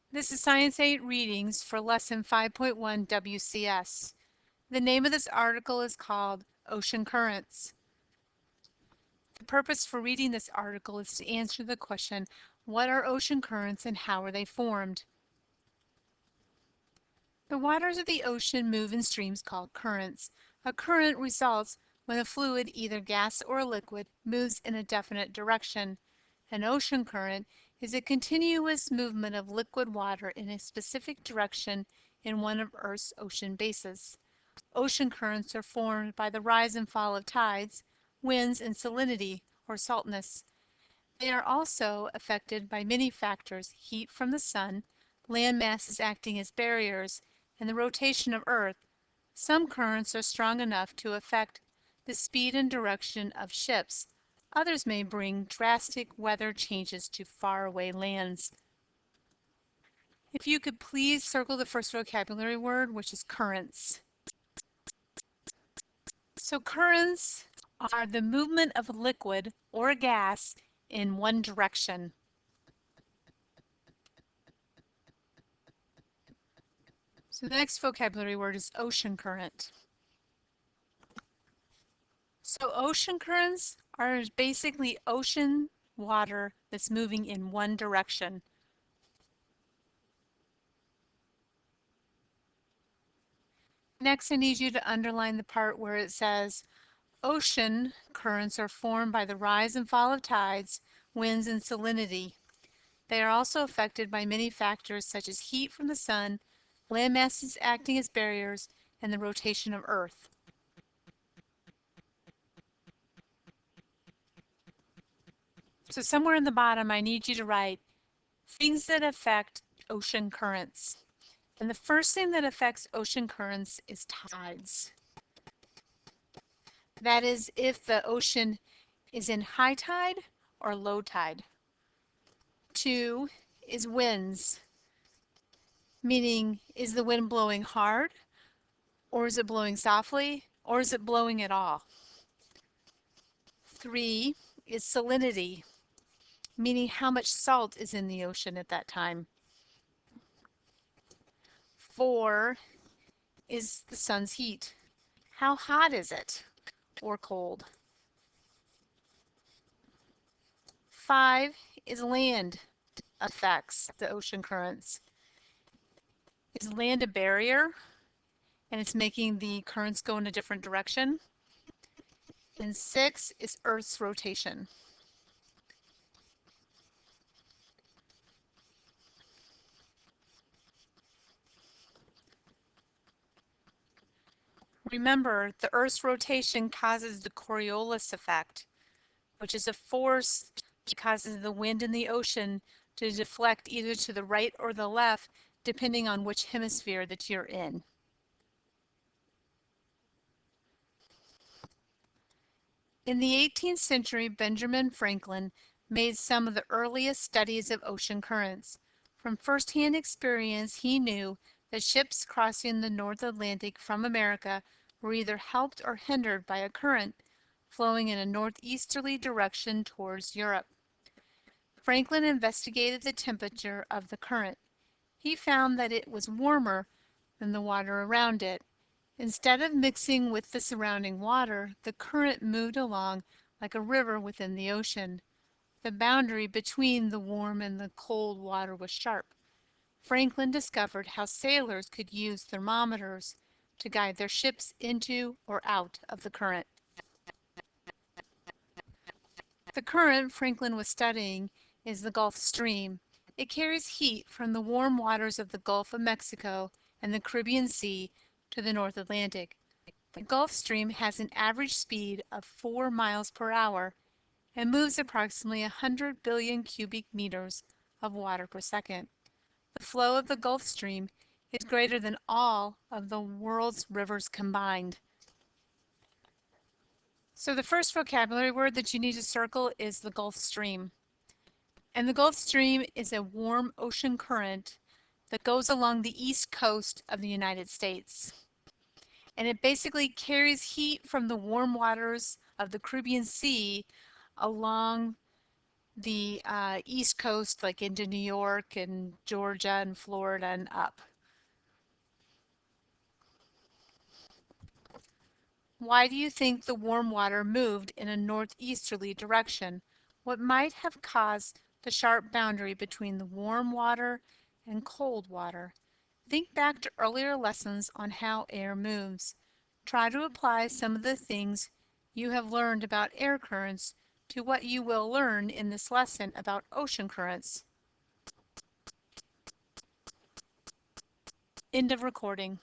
This is Science 8 readings for Lesson 5.1 WCS. The name of this article is called Ocean Currents. The purpose for reading this article is to answer the question, what are ocean currents and how are they formed? The waters of the ocean move in streams called currents. A current results when a fluid, either gas or a liquid, moves in a definite direction. An ocean current is a continuous movement of liquid water in a specific direction in one of Earth's ocean bases. Ocean currents are formed by the rise and fall of tides, winds, and salinity, or saltness. They are also affected by many factors: heat from the sun, land masses acting as barriers, and the rotation of Earth. Some currents are strong enough to affect the speed and direction of ships. Others may bring drastic weather changes to faraway lands. If you could please circle the first vocabulary word, which is currents. So currents are the movement of a liquid or a gas in one direction. So the next vocabulary word is ocean current. So ocean currents are basically ocean water that's moving in one direction. Next, I need you to underline the part where it says ocean currents are formed by the rise and fall of tides, winds, and salinity. They are also affected by many factors such as heat from the sun, land masses acting as barriers, and the rotation of Earth. So somewhere in the bottom, I need you to write things that affect ocean currents. And the first thing that affects ocean currents is tides. That is if the ocean is in high tide or low tide. 2 is winds, meaning is the wind blowing hard, or is it blowing softly, or is it blowing at all? 3 is salinity, meaning how much salt is in the ocean at that time. 4 is the sun's heat. How hot is it, or cold? 5 is land affects the ocean currents. Is land a barrier and it's making the currents go in a different direction? And 6 is Earth's rotation. Remember, the Earth's rotation causes the Coriolis effect, which is a force that causes the wind in the ocean to deflect either to the right or the left, depending on which hemisphere that you're in. In the 18th century, Benjamin Franklin made some of the earliest studies of ocean currents. From first-hand experience, he knew that ships crossing the North Atlantic from America were either helped or hindered by a current flowing in a northeasterly direction towards Europe. Franklin investigated the temperature of the current. He found that it was warmer than the water around it. Instead of mixing with the surrounding water, the current moved along like a river within the ocean. The boundary between the warm and the cold water was sharp. Franklin discovered how sailors could use thermometers to guide their ships into or out of the current. The current Franklin was studying is the Gulf Stream. It carries heat from the warm waters of the Gulf of Mexico and the Caribbean Sea to the North Atlantic. The Gulf Stream has an average speed of 4 miles per hour and moves approximately 100 billion cubic meters of water per second. The flow of the Gulf Stream is greater than all of the world's rivers combined. So the first vocabulary word that you need to circle is the Gulf Stream. And the Gulf Stream is a warm ocean current that goes along the east coast of the United States. And it basically carries heat from the warm waters of the Caribbean Sea along the East Coast, like into New York and Georgia and Florida and up. Why do you think the warm water moved in a northeasterly direction? What might have caused the sharp boundary between the warm water and cold water? Think back to earlier lessons on how air moves. Try to apply some of the things you have learned about air currents to what you will learn in this lesson about ocean currents. End of recording.